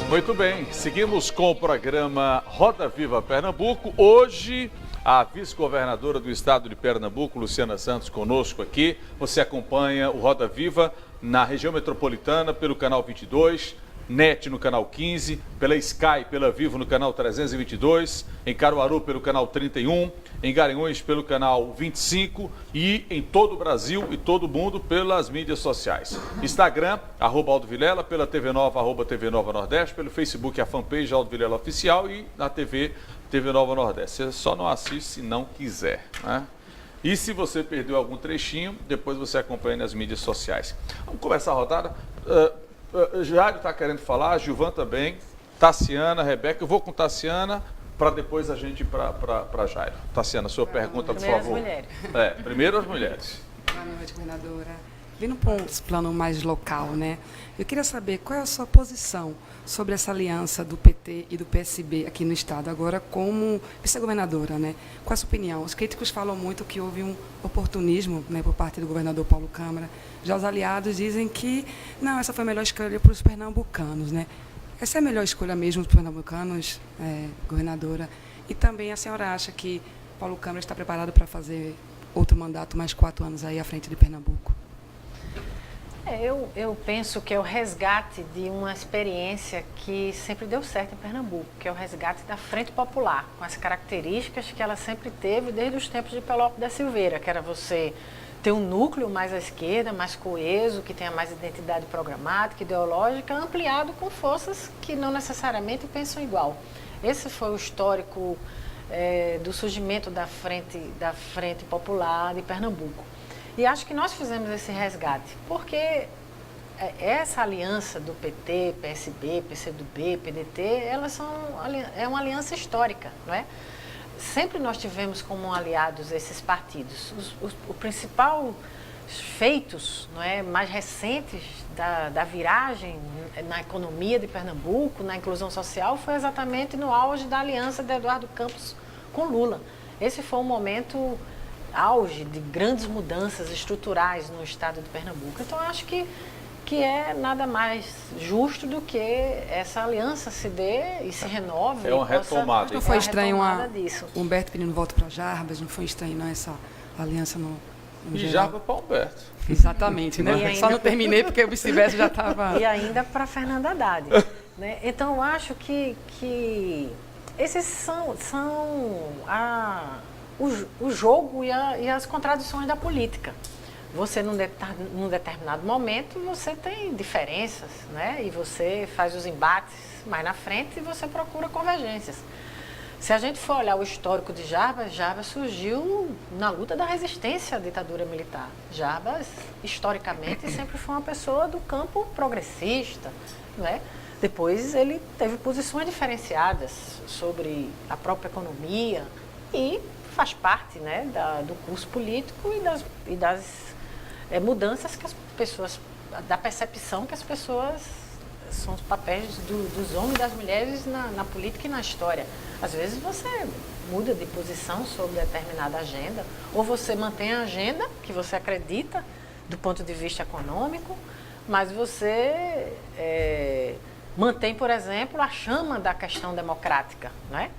Muito bem, seguimos com o programa Roda Viva Pernambuco. Hoje, a vice-governadora do estado de Pernambuco, Luciana Santos, conosco aqui. Você acompanha o Roda Viva na região metropolitana pelo canal 22, NET no canal 15, pela Sky, pela Vivo no canal 322, em Caruaru pelo canal 31, em Garanhuns pelo canal 25 e em todo o Brasil e todo o mundo pelas mídias sociais. Instagram, @Aldo Vilela, pela TV Nova, @TV Nova Nordeste, pelo Facebook, a fanpage Aldo Vilela Oficial e na TV Nova Nordeste. Você só não assiste se não quiser, né? E se você perdeu algum trechinho, depois você acompanha nas mídias sociais. Vamos começar a rodada. Jário está querendo falar, Gilvan também, Tassiana, Rebeca. Eu vou com Tassiana para depois a gente ir para Jairo. Tassiana, sua pergunta, por favor. Primeiro as mulheres. Primeiro as mulheres. Boa noite, governadora. Vindo para um plano mais local, né? Eu queria saber qual é a sua posição sobre essa aliança do PT e do PSB aqui no Estado, agora como vice-governadora, né? Qual é a sua opinião? Os críticos falam muito que houve um oportunismo, né, por parte do governador Paulo Câmara. Já os aliados dizem que, não, essa foi a melhor escolha para os pernambucanos, né? Essa é a melhor escolha mesmo para os pernambucanos, governadora? E também a senhora acha que Paulo Câmara está preparado para fazer outro mandato, mais 4 anos aí à frente de Pernambuco? Eu penso que é o resgate de uma experiência que sempre deu certo em Pernambuco, que é o resgate da Frente Popular, com as características que ela sempre teve desde os tempos de Pelópio da Silveira, que era você ter um núcleo mais à esquerda, mais coeso, que tenha mais identidade programática, ideológica, ampliado com forças que não necessariamente pensam igual. Esse foi o histórico do surgimento da Frente Popular de Pernambuco. E acho que nós fizemos esse resgate, porque essa aliança do PT, PSB, PCdoB, PDT, é uma aliança histórica, não é? Sempre nós tivemos como aliados esses partidos. Os principais feitos, não é, mais recentes da viragem na economia de Pernambuco, na inclusão social, foi exatamente no auge da aliança de Eduardo Campos com Lula. Esse foi um momento auge de grandes mudanças estruturais no estado de Pernambuco. Então, eu acho que é nada mais justo do que essa aliança se dê e se renove. É uma retomada. Não foi estranho Humberto pedindo voto para Jarbas? Não foi estranho, não, essa aliança no E Jarbas para Humberto. Exatamente, né? Só não terminei porque o vice-versa já estava... E ainda para Fernanda Haddad. Né? Então, eu acho que esses são o jogo e as contradições da política. Você, num determinado momento, você tem diferenças, né? E você faz os embates mais na frente e você procura convergências. Se a gente for olhar o histórico de Jarbas, Jarbas surgiu na luta da resistência à ditadura militar. Jarbas, historicamente, sempre foi uma pessoa do campo progressista, né? Depois ele teve posições diferenciadas sobre a própria economia e faz parte, né, do curso político e das mudanças que as pessoas, da percepção que as pessoas são os papéis dos homens e das mulheres na política e na história. Às vezes você muda de posição sobre determinada agenda, ou você mantém a agenda que você acredita do ponto de vista econômico, mas você mantém, por exemplo, a chama da questão democrática, não é?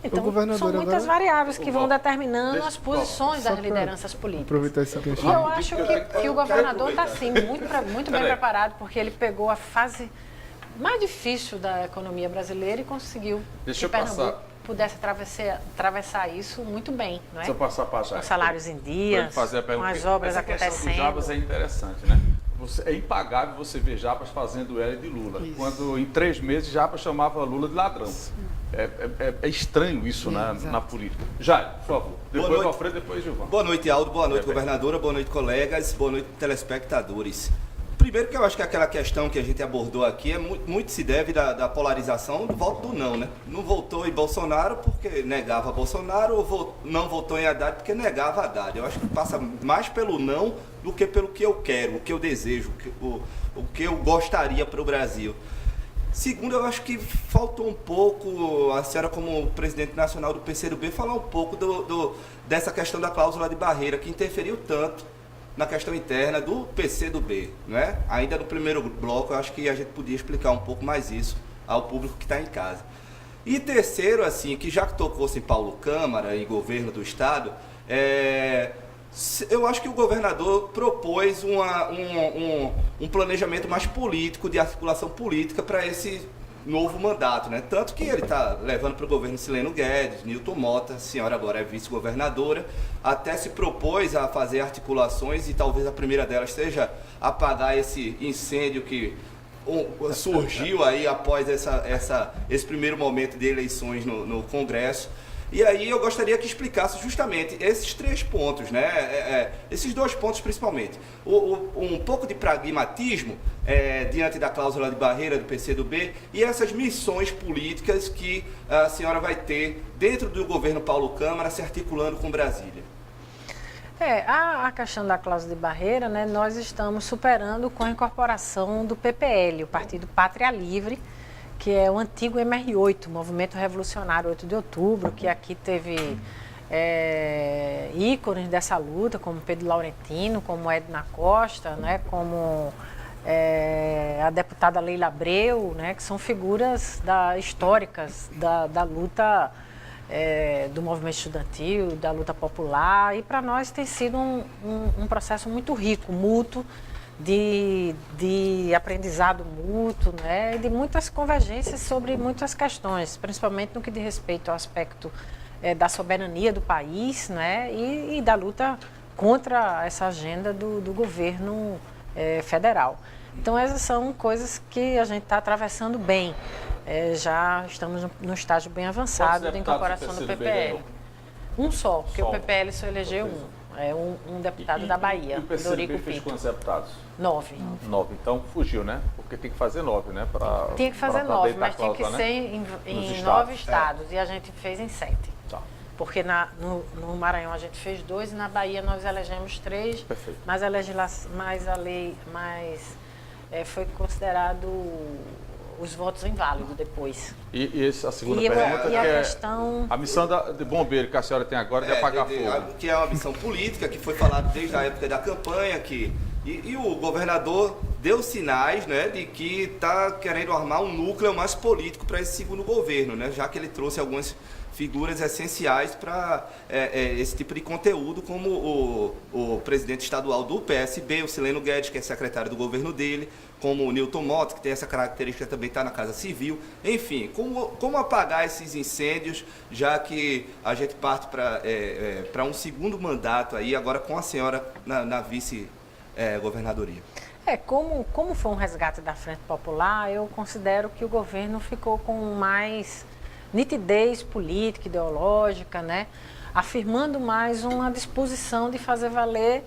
Então, são muitas variáveis que vão determinando as posições das lideranças políticas. Aproveitar esse E eu acho que o governador está, sim, muito bem preparado, porque ele pegou a fase mais difícil da economia brasileira e conseguiu que Pernambuco pudesse atravessar isso muito bem, não é? Deixa eu passar para Jairo. Com salários em dias, com as obras acontecendo. Essa questão do Jarbas é interessante, né? É impagável você ver Jarbas fazendo L de Lula, quando em 3 meses Jarbas chamava Lula de ladrão. É estranho isso na política. Jairo, por favor. Depois o Alfredo, depois Gilvan. Boa noite, Aldo. Boa noite, governadora. Boa noite, colegas. Boa noite, telespectadores. Primeiro que eu acho que aquela questão que a gente abordou aqui muito se deve da polarização do voto do não, né? Não votou em Bolsonaro porque negava Bolsonaro, ou não votou em Haddad porque negava Haddad. Eu acho que passa mais pelo não do que pelo que eu quero, o que eu desejo, o que eu gostaria para o Brasil. Segundo, eu acho que faltou um pouco, a senhora como presidente nacional do PCdoB, falar um pouco dessa questão da cláusula de barreira, que interferiu tanto na questão interna do PCdoB, né? Ainda no primeiro bloco, eu acho que a gente podia explicar um pouco mais isso ao público que está em casa. E terceiro, assim, que já que tocou-se em Paulo Câmara e governo do estado, eu acho que o governador propôs um planejamento mais político, de articulação política para esse novo mandato, né? Tanto que ele está levando para o governo Sileno Guedes, Nilton Mota, a senhora agora é vice-governadora, até se propôs a fazer articulações e talvez a primeira delas seja apagar esse incêndio que surgiu aí após esse primeiro momento de eleições no Congresso. E aí eu gostaria que explicasse justamente esses 3 pontos, né? Esses 2 pontos principalmente. Um pouco de pragmatismo diante da cláusula de barreira do PCdoB e essas missões políticas que a senhora vai ter dentro do governo Paulo Câmara se articulando com Brasília. A questão da cláusula de barreira, né, nós estamos superando com a incorporação do PPL, o Partido Pátria Livre, que é o antigo MR8, Movimento Revolucionário 8 de Outubro, que aqui teve ícones dessa luta, como Pedro Laurentino, como Edna Costa, né, como a deputada Leila Abreu, né, que são figuras históricas da luta do movimento estudantil, da luta popular, e para nós tem sido um processo muito rico, mútuo, de aprendizado mútuo, né, e de muitas convergências sobre muitas questões, principalmente no que diz respeito ao aspecto da soberania do país, né, e da luta contra essa agenda do governo federal. Então essas são coisas que a gente está atravessando bem. Já estamos no estágio bem avançado de incorporação do PPL. Um só, porque o PPL só elegeu um deputado da Bahia, o PCdoB Dorico fez Pinto. quantos deputados? 9. 9. Então fugiu, né? Porque tem que fazer 9, né? Tinha que fazer 9, mas tinha que ser em 9 estados. E a gente fez em 7. Tá. Porque no Maranhão a gente fez 2 e na Bahia nós elegemos 3. Perfeito. Mas foi considerado os votos inválidos depois. E a segunda pergunta e a que questão... a missão de bombeiro que a senhora tem agora é de apagar fogo. Que é uma missão política, que foi falado desde a época da campanha, e o governador deu sinais, né, de que está querendo armar um núcleo mais político para esse segundo governo, né, já que ele trouxe algumas figuras essenciais para esse tipo de conteúdo, como o presidente estadual do PSB, o Sileno Guedes, que é secretário do governo dele, como o Nilton Mota, que tem essa característica, também está na Casa Civil. Enfim, como apagar esses incêndios, já que a gente parte para um segundo mandato aí, agora com a senhora na vice-governadoria. Como foi um resgate da Frente Popular, eu considero que o governo ficou com mais nitidez política, ideológica, né? Afirmando mais uma disposição de fazer valer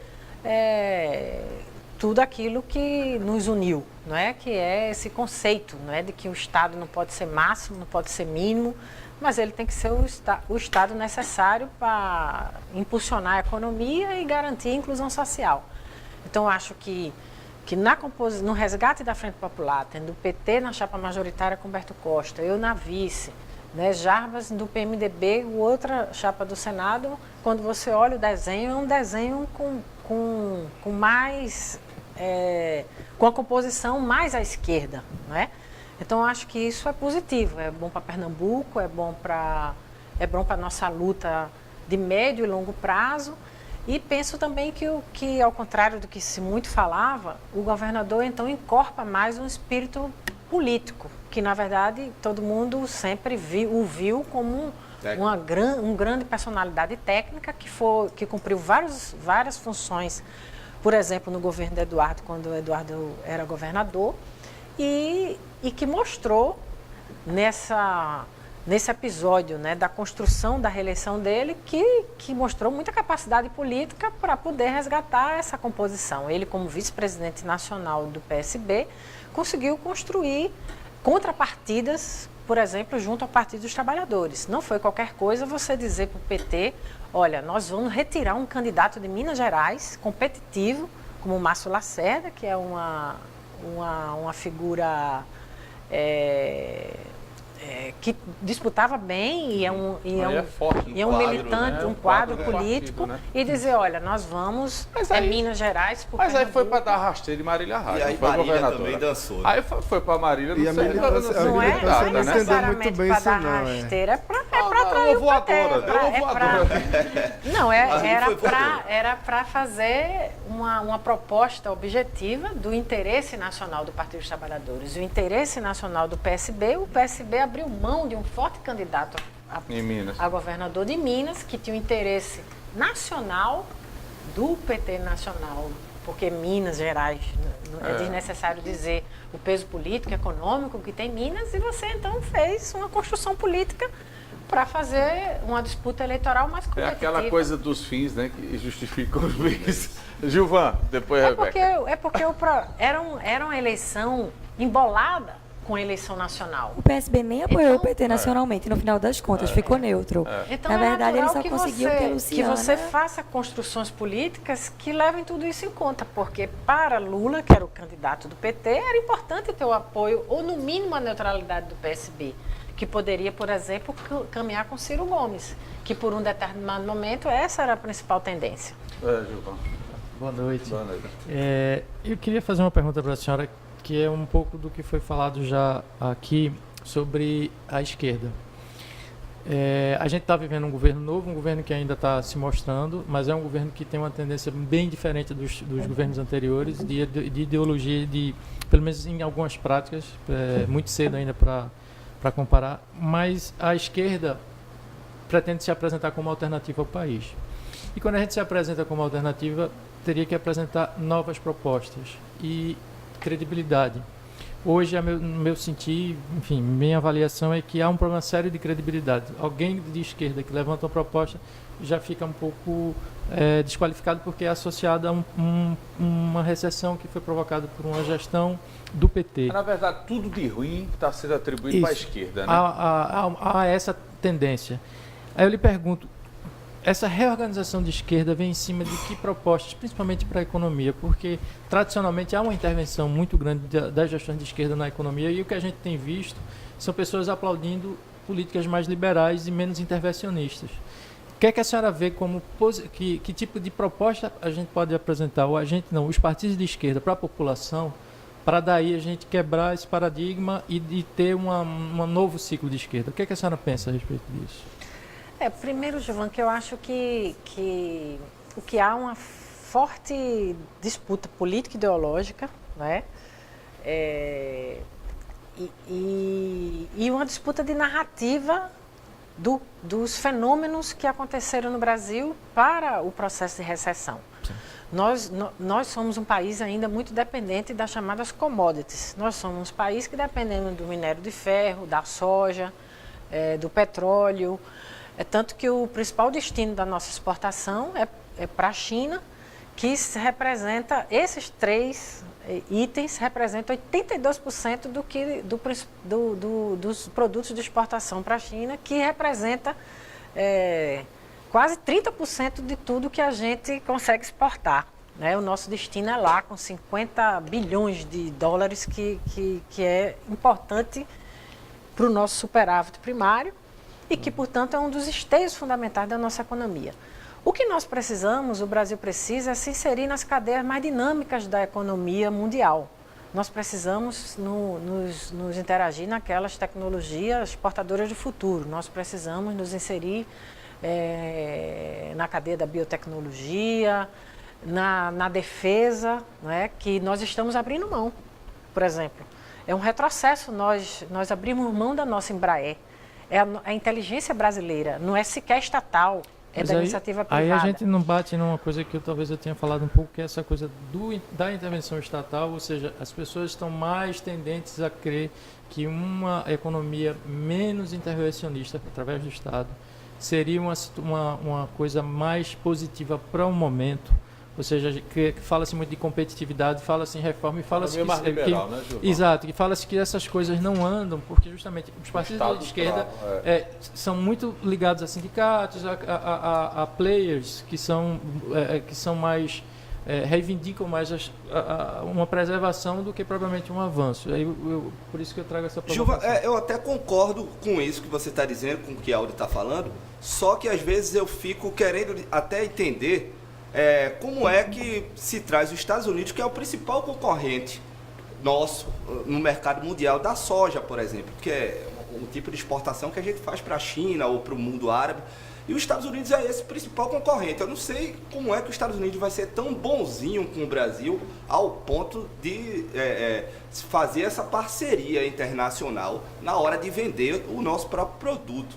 tudo aquilo que nos uniu, não é? Que é esse conceito, não é? De que o Estado não pode ser máximo, não pode ser mínimo, mas ele tem que ser o Estado necessário para impulsionar a economia e garantir a inclusão social. Então, eu acho que no resgate da Frente Popular, tendo o PT na chapa majoritária com Humberto Costa, eu na vice, né, Jarbas do PMDB, outra chapa do Senado, quando você olha o desenho, é um desenho com mais... com a composição mais à esquerda, né? Então, eu acho que isso é positivo, é bom para Pernambuco, é bom para a nossa luta de médio e longo prazo. E penso também que, ao contrário do que se muito falava, o governador, então, incorpora mais um espírito político, que, na verdade, todo mundo sempre o viu como uma grande personalidade técnica que cumpriu várias funções, por exemplo, no governo de Eduardo, quando o Eduardo era governador, e que mostrou nesse episódio, né, da construção da reeleição dele, que mostrou muita capacidade política para poder resgatar essa composição. Ele, como vice-presidente nacional do PSB, conseguiu construir contrapartidas, por exemplo, junto ao Partido dos Trabalhadores. Não foi qualquer coisa você dizer para o PT, olha, nós vamos retirar um candidato de Minas Gerais, competitivo, como o Márcio Lacerda, que é uma figura que disputava bem e é um forte, e é um quadro, militante, né? um quadro do político, partido, né? e dizer, olha, nós vamos Minas Gerais, por Mas aí foi para Pernambuco. dar rasteira e Marília Raia. E aí não foi Marília governadora. também dançou, né? Aí foi para Marília, E a sei, militância- Não é Não entendeu necessariamente muito bem para isso dar não, é. rasteira, é para atrair o PT. voadora, deu uma voadora. Não, Ali foi voadora. era para fazer uma proposta objetiva do interesse nacional do Partido dos Trabalhadores. O interesse nacional do PSB, o PSB abriu mão de um forte candidato Em Minas. a governador de Minas, que tinha o interesse nacional do PT nacional, porque Minas Gerais, é desnecessário dizer o peso político, econômico que tem Minas, e você então fez uma construção política para fazer uma disputa eleitoral mais É competitiva. aquela coisa dos fins, né, que justificam os meios. Gilvan, depois Rebeca. Era uma eleição embolada com a eleição nacional. O PSB nem apoiou Então, o PT nacionalmente, no final das contas, ficou neutro. Então, Na é verdade, ele natural só conseguiu que a Luciana... você faça construções políticas que levem tudo isso em conta, porque para Lula, que era o candidato do PT, era importante ter o apoio, ou no mínimo a neutralidade do PSB, que poderia, por exemplo, caminhar com Ciro Gomes, que por um determinado momento essa era a principal tendência. Gilvan. Boa noite. Boa noite. Eu queria fazer uma pergunta para a senhora, que é um pouco do que foi falado já aqui sobre a esquerda. A gente está vivendo um governo novo, um governo que ainda está se mostrando, mas é um governo que tem uma tendência bem diferente dos governos anteriores, de ideologia, pelo menos em algumas práticas, muito cedo ainda para comparar, mas a esquerda pretende se apresentar como alternativa ao país. E quando a gente se apresenta como alternativa, teria que apresentar novas propostas e credibilidade. Hoje, no meu sentir, enfim, minha avaliação é que há um problema sério de credibilidade. Alguém de esquerda que levanta uma proposta já fica um pouco desqualificado porque é associado a uma recessão que foi provocada por uma gestão do PT. Na verdade, tudo de ruim está sendo atribuído para a esquerda, né? Há essa tendência. Aí eu lhe pergunto, essa reorganização de esquerda vem em cima de que propostas, principalmente para a economia? Porque, tradicionalmente, há uma intervenção muito grande das gestões de esquerda na economia e o que a gente tem visto são pessoas aplaudindo políticas mais liberais e menos intervencionistas. O que é que a senhora vê como... Que tipo de proposta a gente pode apresentar, ou os partidos de esquerda para a população, para daí a gente quebrar esse paradigma e ter um novo ciclo de esquerda? O que é que a senhora pensa a respeito disso? Primeiro, Gilvan, que eu acho que o que há uma forte disputa política e ideológica, né? E uma disputa de narrativa dos fenômenos que aconteceram no Brasil para o processo de recessão. Nós somos um país ainda muito dependente das chamadas commodities. Nós somos um país que dependemos do minério de ferro, da soja, do petróleo. Tanto que o principal destino da nossa exportação é para a China, que representa, esses três itens representam 82% dos produtos de exportação para a China, que representa quase 30% de tudo que a gente consegue exportar. Né? O nosso destino é lá, com 50 bilhões de dólares, que é importante para o nosso superávit primário e que, portanto, é um dos esteios fundamentais da nossa economia. O que nós precisamos, o Brasil precisa, é se inserir nas cadeias mais dinâmicas da economia mundial. Nós precisamos nos interagir naquelas tecnologias portadoras do futuro. Nós precisamos nos inserir na cadeia da biotecnologia, na defesa, né, que nós estamos abrindo mão, por exemplo. É um retrocesso, nós abrimos mão da nossa Embraer. É a inteligência brasileira, não é sequer estatal, é da iniciativa privada. Aí a gente não bate numa coisa que talvez eu tenha falado um pouco, que é essa coisa da intervenção estatal, ou seja, as pessoas estão mais tendentes a crer que uma economia menos intervencionista, através do Estado, seria uma coisa mais positiva para o momento. Ou seja, que fala-se muito de competitividade, fala-se em reforma e fala-se que... mais liberal, né, Gilvan? Exato, que fala-se que essas coisas não andam, porque justamente os partidos de esquerda são muito ligados a sindicatos, a players que são mais reivindicam mais uma preservação do que propriamente um avanço. Aí por isso que eu trago essa provocação. Gilvan, eu até concordo com isso que você está dizendo, com o que a Áurea está falando, só que às vezes eu fico querendo até entender como é que se traz os Estados Unidos, que é o principal concorrente nosso no mercado mundial da soja, por exemplo, que é um tipo de exportação que a gente faz para a China ou para o mundo árabe. E os Estados Unidos é esse principal concorrente. Eu não sei como é que os Estados Unidos vai ser tão bonzinho com o Brasil ao ponto de fazer essa parceria internacional na hora de vender o nosso próprio produto.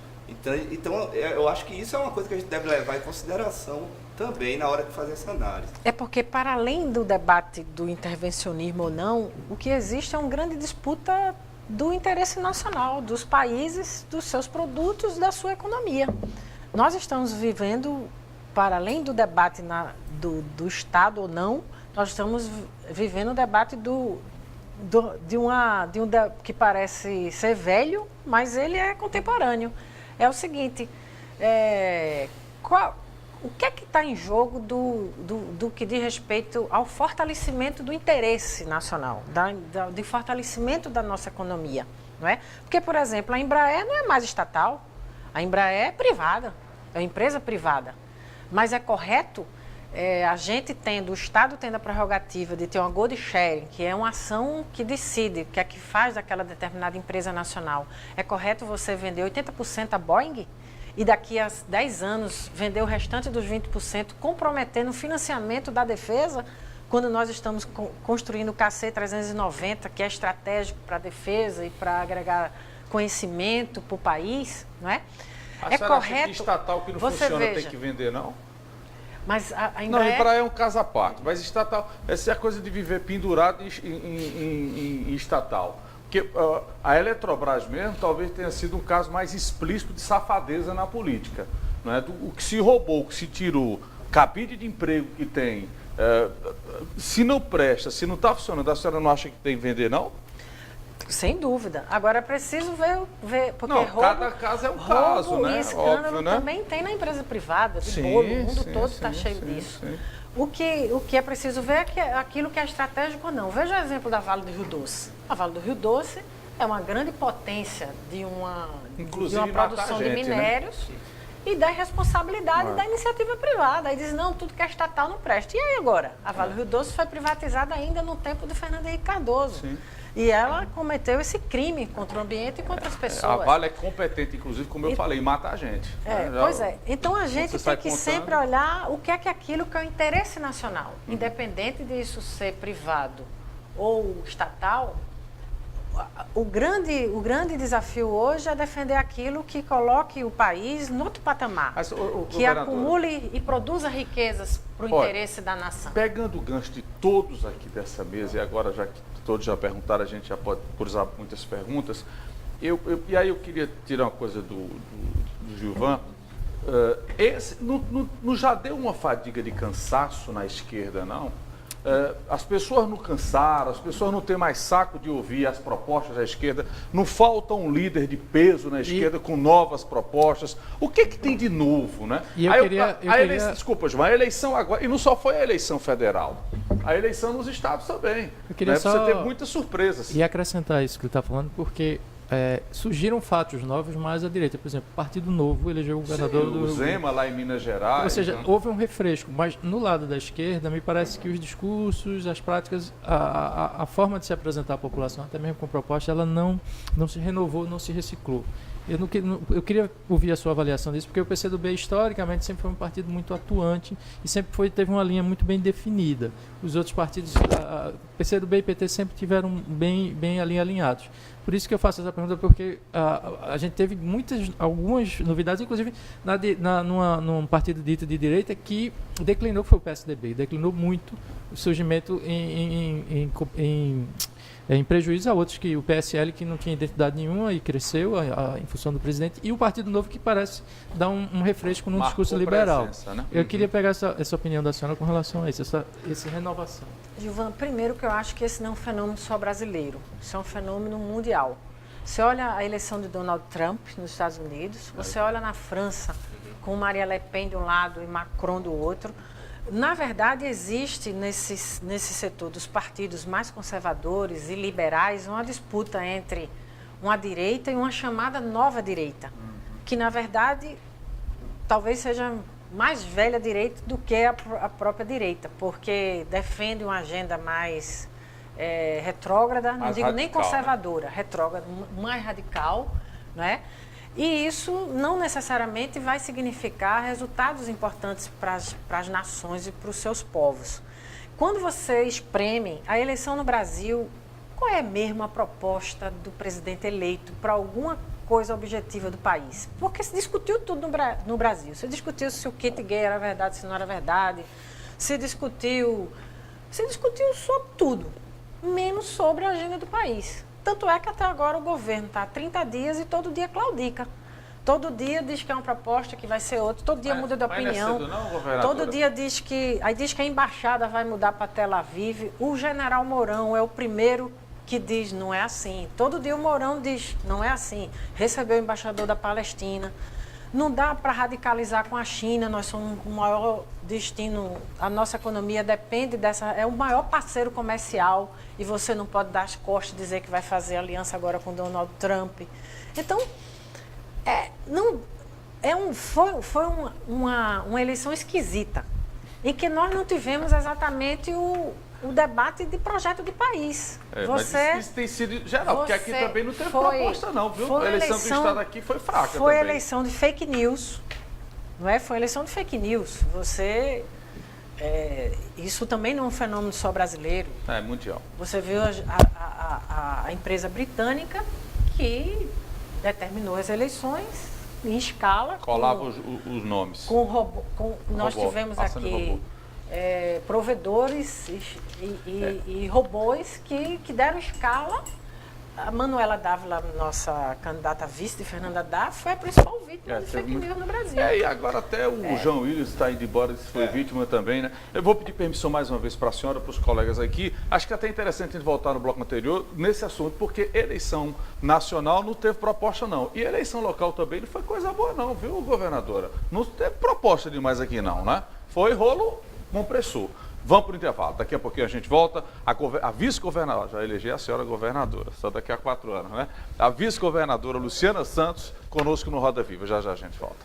Então, eu acho que isso é uma coisa que a gente deve levar em consideração também na hora de fazer essa análise. É porque, para além do debate do intervencionismo ou não, o que existe é uma grande disputa do interesse nacional, dos países, dos seus produtos, da sua economia. Nós estamos vivendo, para além do debate do Estado ou não, nós estamos vivendo o debate que parece ser velho, mas ele é contemporâneo. É o seguinte, o que é que está em jogo do que diz respeito ao fortalecimento do interesse nacional, de fortalecimento da nossa economia, não é? Porque, por exemplo, a Embraer não é mais estatal, a Embraer é privada, é uma empresa privada, mas é correto o Estado tendo a prerrogativa de ter uma gold sharing, que é uma ação que decide o que é que faz daquela determinada empresa nacional. É correto você vender 80% a Boeing e daqui a 10 anos vender o restante dos 20%, comprometendo o financiamento da defesa, quando nós estamos construindo o KC-390, que é estratégico para a defesa e para agregar conhecimento para o país, não é? É correto. Que estatal que não funciona tem que vender, não? Mas a Embraer... Não, a Embraer é um caso à parte, mas estatal, essa é a coisa de viver pendurado em estatal. Porque a Eletrobras mesmo talvez tenha sido um caso mais explícito de safadeza na política. Não é? O que se roubou, o que se tirou, cabide de emprego que tem, se não presta, se não está funcionando, a senhora não acha que tem que vender, não? Sem dúvida. Agora é preciso ver porque não, cada caso é um caso, né? E escândalo óbvio, né? também tem na empresa privada, de bolo, o mundo todo está cheio disso. Sim. O que é preciso ver é aquilo que é estratégico ou não. Veja o exemplo da Vale do Rio Doce. A Vale do Rio Doce é uma grande potência de uma produção de minérios, né? E da irresponsabilidade da iniciativa privada. Aí diz, não, tudo que é estatal não presta. E aí agora? A Vale do Rio Doce foi privatizada ainda no tempo de Fernando Henrique Cardoso. Sim. E ela cometeu esse crime contra o ambiente e contra as pessoas. A Vale é competente, inclusive, como eu falei, em matar a gente. Pois é. Então a gente tem que sempre olhar o que é aquilo que é o interesse nacional. Independente disso ser privado ou estatal, o grande desafio hoje é defender aquilo que coloque o país no outro patamar. Mas, que acumule e produza riquezas para o interesse da nação. Pegando o gancho de todos aqui dessa mesa, e agora já que todos já perguntaram, a gente já pode cruzar muitas perguntas. E aí eu queria tirar uma coisa do Gilvan. Não já deu uma fadiga de cansaço na esquerda, não? As pessoas não cansaram, as pessoas não têm mais saco de ouvir as propostas da esquerda, não falta um líder de peso na esquerda com novas propostas. O que tem de novo, né? Desculpa, Gilvan, a eleição agora, e não só foi a eleição federal, a eleição nos estados também. Eu queria Você teve muitas surpresas. E acrescentar isso que ele está falando, porque surgiram fatos novos mais à direita. Por exemplo, o Partido Novo elegeu o governador do Zema lá em Minas Gerais. Ou seja, houve um refresco, mas no lado da esquerda me parece que os discursos, as práticas, a forma de se apresentar à população, até mesmo com proposta, ela não se renovou, não se reciclou. Eu queria ouvir a sua avaliação disso, porque o PCdoB historicamente sempre foi um partido muito atuante e sempre teve uma linha muito bem definida. Os outros partidos, PCdoB e PT, sempre tiveram bem alinhados. Por isso que eu faço essa pergunta, porque a gente teve algumas novidades, inclusive num partido dito de direita que declinou, que foi o PSDB, declinou muito o surgimento em prejuízo a outros, que o PSL, que não tinha identidade nenhuma e cresceu em função do presidente, e o Partido Novo, que parece dar um refresco num discurso liberal. Presença, né? Eu queria pegar essa opinião da senhora com relação a isso, essa renovação. Gilvan, primeiro que eu acho que esse não é um fenômeno só brasileiro, isso é um fenômeno mundial. Você olha a eleição de Donald Trump nos Estados Unidos, você olha na França com Maria Le Pen de um lado e Macron do outro, Na verdade, existe nesse setor dos partidos mais conservadores e liberais uma disputa entre uma direita e uma chamada nova direita, que na verdade talvez seja mais velha direita do que a própria direita, porque defende uma agenda mais retrógrada, não digo nem conservadora, né? Retrógrada, mais radical, né? E isso não necessariamente vai significar resultados importantes para as nações e para os seus povos. Quando você espreme a eleição no Brasil, qual é mesmo a proposta do presidente eleito para alguma coisa objetiva do país? Porque se discutiu tudo no Brasil. Se discutiu se o kit gay era verdade, se não era verdade. Se discutiu sobre tudo, menos sobre a agenda do país. Tanto é que até agora o governo está há 30 dias e todo dia claudica. Todo dia diz que é uma proposta, que vai ser outra. Todo dia muda de opinião. Não é cedo, não, todo dia diz que a embaixada vai mudar para Tel Aviv. O general Mourão é o primeiro que diz não é assim. Todo dia o Mourão diz não é assim. Recebeu o embaixador da Palestina. Não dá para radicalizar com a China. Nós somos o maior destino. A nossa economia depende dessa. É o maior parceiro comercial. E você não pode dar as costas e dizer que vai fazer aliança agora com Donald Trump. Então, foi uma eleição esquisita, em que nós não tivemos exatamente o debate de projeto de país. Mas isso tem sido geral, porque aqui também não teve proposta não, viu? A eleição do Estado aqui foi fraca também. Foi eleição de fake news, não é? Foi eleição de fake news. Isso também não é um fenômeno só brasileiro. É mundial. Você viu a empresa britânica que determinou as eleições em escala. Colava os nomes. Nós tivemos aqui provedores e robôs que deram escala. A Manuela Dávila, nossa candidata a vice de Fernanda Haddad, foi a principal vítima de fake news no Brasil. E agora até o João Willis está indo embora, foi vítima também, né? Eu vou pedir permissão mais uma vez para a senhora, para os colegas aqui. Acho que é até interessante a gente voltar no bloco anterior nesse assunto, porque eleição nacional não teve proposta não. E eleição local também não foi coisa boa não, viu, governadora? Não teve proposta demais aqui não, né? Foi rolo compressor. Vamos para o intervalo. Daqui a pouquinho a gente volta. A vice-governadora, já elegi a senhora governadora, só daqui a 4 anos, né? A vice-governadora Luciana Santos, conosco no Roda Viva. Já já a gente volta.